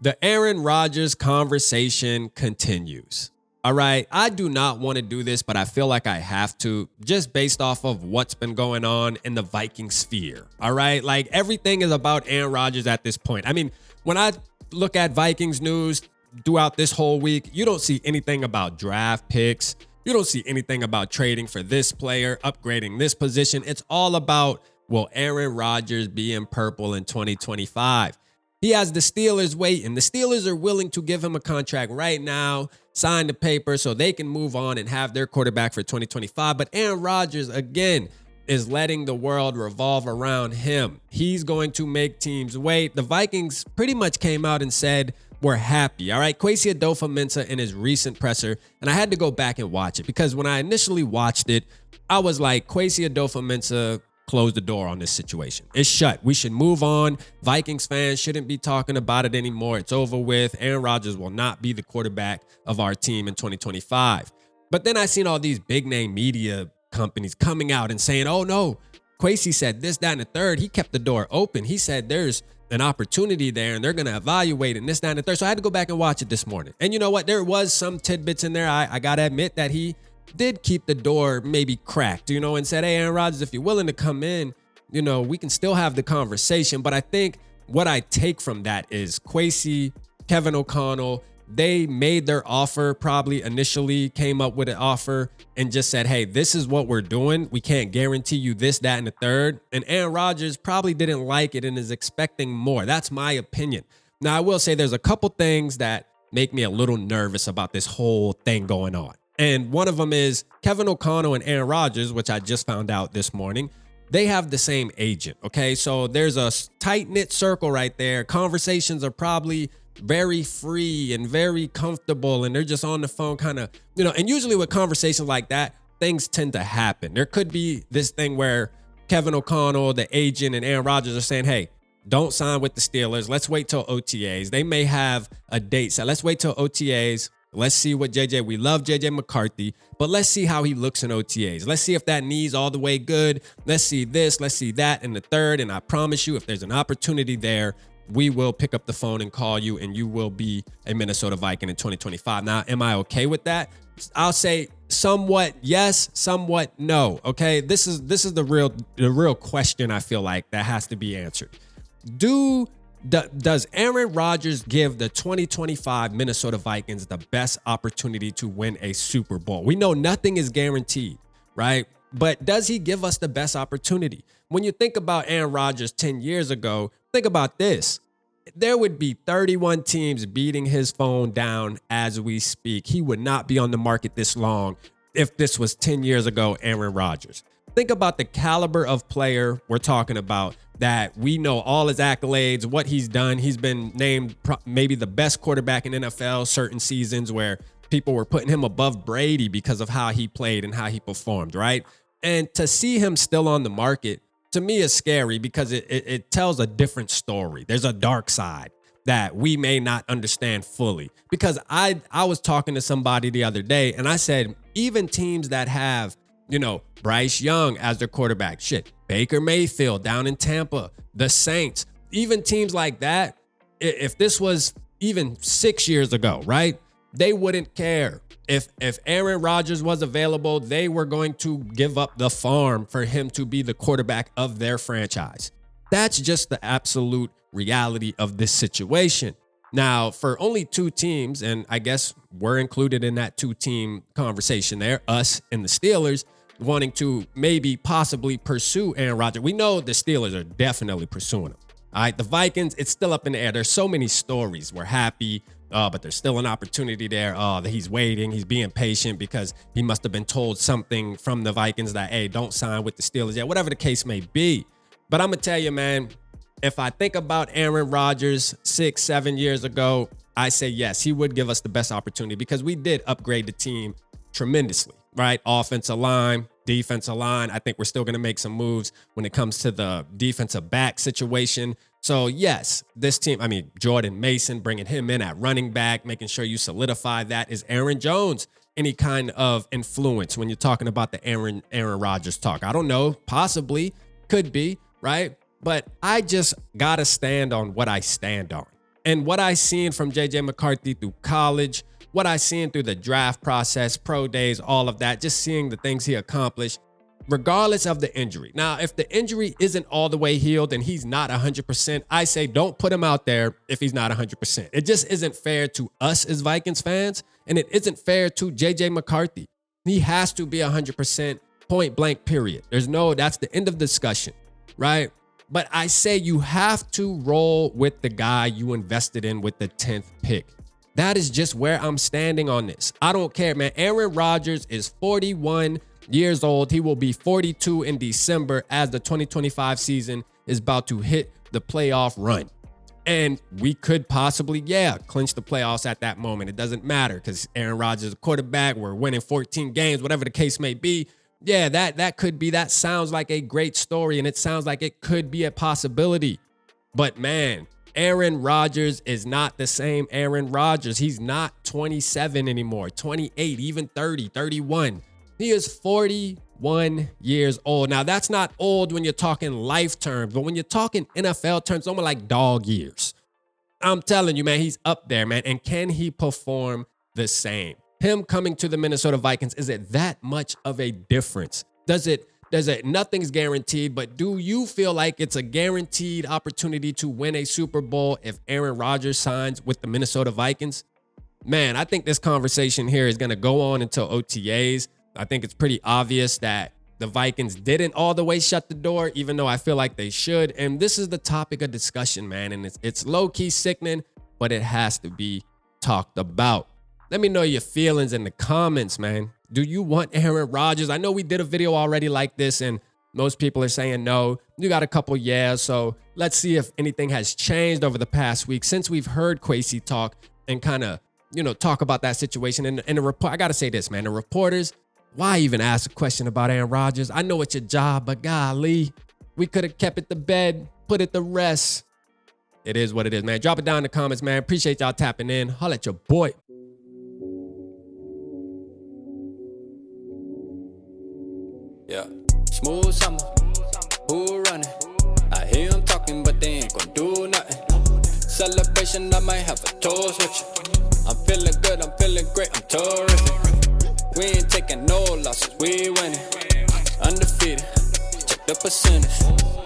The Aaron Rodgers conversation continues. All right, I do not want to do this, but I feel like I have to, just based off of what's been going on in the Viking sphere. All right, like everything is about Aaron Rodgers at this point. I mean, when I look at Vikings news throughout this whole week, you don't see anything about draft picks. You don't see anything about trading for this player, upgrading this position. It's all about, will Aaron Rodgers be in purple in 2025? He has the Steelers waiting. The Steelers are willing to give him a contract right now, sign the paper so they can move on and have their quarterback for 2025. But Aaron Rodgers, again, is letting the world revolve around him. He's going to make teams wait. The Vikings pretty much came out and said, we're happy. All right. Kwesi Adofo-Mensah in his recent presser. And I had to go back and watch it because when I initially watched it, I was like, Kwesi Adofo-Mensah closed the door on this situation. It's shut. We should move on. Vikings fans shouldn't be talking about it anymore. It's over with. Aaron Rodgers will not be the quarterback of our team in 2025. But then I seen all these big name media companies coming out and saying, oh no, Kwesi said this, that, and the third. He kept the door open. He said there's an opportunity there and they're going to evaluate and this, that, and the third. So I had to go back and watch it this morning. And you know what? There was some tidbits in there. I got to admit that he did keep the door maybe cracked, and said, hey, Aaron Rodgers, if you're willing to come in, we can still have the conversation. But I think what I take from that is Kwesi, Kevin O'Connell, they made their offer, probably initially came up with an offer and just said, hey, this is what we're doing. We can't guarantee you this, that, and the third. And Aaron Rodgers probably didn't like it and is expecting more. That's my opinion. Now, I will say there's a couple things that make me a little nervous about this whole thing going on. And one of them is Kevin O'Connell and Aaron Rodgers, which I just found out this morning. They have the same agent, okay? So there's a tight-knit circle right there. Conversations are probably very free and very comfortable, and they're just on the phone kind of, and usually with conversations like that, things tend to happen. There could be this thing where Kevin O'Connell, the agent, and Aaron Rodgers are saying, hey, don't sign with the Steelers. Let's wait till OTAs. They may have a date set. Let's wait till OTAs. Let's see what we love JJ McCarthy, but let's see how he looks in OTAs. Let's see if that knee's all the way good. Let's see this, let's see that in the third. And I promise you, if there's an opportunity there, we will pick up the phone and call you and you will be a Minnesota Viking in 2025. Now, am I okay with that? I'll say somewhat yes, somewhat no. Okay. This is the real question I feel like that has to be answered. Does Aaron Rodgers give the 2025 Minnesota Vikings the best opportunity to win a Super Bowl? We know nothing is guaranteed, right? But does he give us the best opportunity? When you think about Aaron Rodgers 10 years ago, think about this. There would be 31 teams beating his phone down as we speak. He would not be on the market this long if this was 10 years ago, Aaron Rodgers. Think about the caliber of player we're talking about, that we know all his accolades, what he's done. He's been named maybe the best quarterback in NFL certain seasons where people were putting him above Brady because of how he played and how he performed, right? And to see him still on the market, to me, is scary because it tells a different story. There's a dark side that we may not understand fully. Because I was talking to somebody the other day and I said, even teams that have, Bryce Young as their quarterback, Baker Mayfield down in Tampa, the Saints, even teams like that, if this was even 6 years ago, right? They wouldn't care. If Aaron Rodgers was available, they were going to give up the farm for him to be the quarterback of their franchise. That's just the absolute reality of this situation. Now, for only two teams, and I guess we're included in that two-team conversation there, us and the Steelers, wanting to maybe possibly pursue Aaron Rodgers. We know the Steelers are definitely pursuing him. All right, the Vikings, it's still up in the air. There's so many stories. We're happy, but there's still an opportunity there. That he's waiting. He's being patient because he must have been told something from the Vikings that, hey, don't sign with the Steelers yet, whatever the case may be. But I'm going to tell you, man, if I think about Aaron Rodgers 6-7 years ago, I say yes, he would give us the best opportunity because we did upgrade the team tremendously, right? Offensive line, defensive line. I think we're still going to make some moves when it comes to the defensive back situation. So yes, this team, Jordan Mason, bringing him in at running back, making sure you solidify that. Is Aaron Jones any kind of influence when you're talking about the Aaron Rodgers talk? I don't know, possibly, could be, right? But I just got to stand on what I stand on. And what I seen from JJ McCarthy through college, what I seen through the draft process, pro days, all of that, just seeing the things he accomplished, regardless of the injury. Now, if the injury isn't all the way healed and he's not 100%, I say don't put him out there if he's not 100%. It just isn't fair to us as Vikings fans, and it isn't fair to JJ McCarthy. He has to be 100% point blank, period. That's the end of discussion, right? But I say you have to roll with the guy you invested in with the 10th pick. That is just where I'm standing on this. I don't care, man. Aaron Rodgers is 41 years old. He will be 42 in December as the 2025 season is about to hit the playoff run. And we could possibly, clinch the playoffs at that moment. It doesn't matter because Aaron Rodgers is a quarterback. We're winning 14 games, whatever the case may be. Yeah, that could be, that sounds like a great story, and it sounds like it could be a possibility. But man, Aaron Rodgers is not the same Aaron Rodgers. He's not 27 anymore, 28, even 30, 31. He is 41 years old. Now, that's not old when you're talking life terms, but when you're talking NFL terms, almost like dog years. I'm telling you, man, he's up there, man. And can he perform the same? Him coming to the Minnesota Vikings, is it that much of a difference? Nothing's guaranteed, but do you feel like it's a guaranteed opportunity to win a Super Bowl if Aaron Rodgers signs with the Minnesota Vikings? Man, I think this conversation here is going to go on until OTAs. I think it's pretty obvious that the Vikings didn't all the way shut the door, even though I feel like they should. And this is the topic of discussion, man. And it's low-key sickening, but it has to be talked about. Let me know your feelings in the comments, man. Do you want Aaron Rodgers? I know we did a video already like this, and most people are saying no. You got a couple yeahs, so let's see if anything has changed over the past week since we've heard Kwesi talk and kind of, talk about that situation. And the report, I got to say this, man. The reporters, why even ask a question about Aaron Rodgers? I know it's your job, but golly, we could have kept it to bed, put it to rest. It is what it is, man. Drop it down in the comments, man. Appreciate y'all tapping in. Holla at your boy. Yeah, smooth summer, who running? I hear them talking, but they ain't gon' do nothing. Celebration, I might have a toast with you. I'm feeling good, I'm feeling great, I'm terrific. We ain't taking no losses, we winning. Undefeated, check the percentage.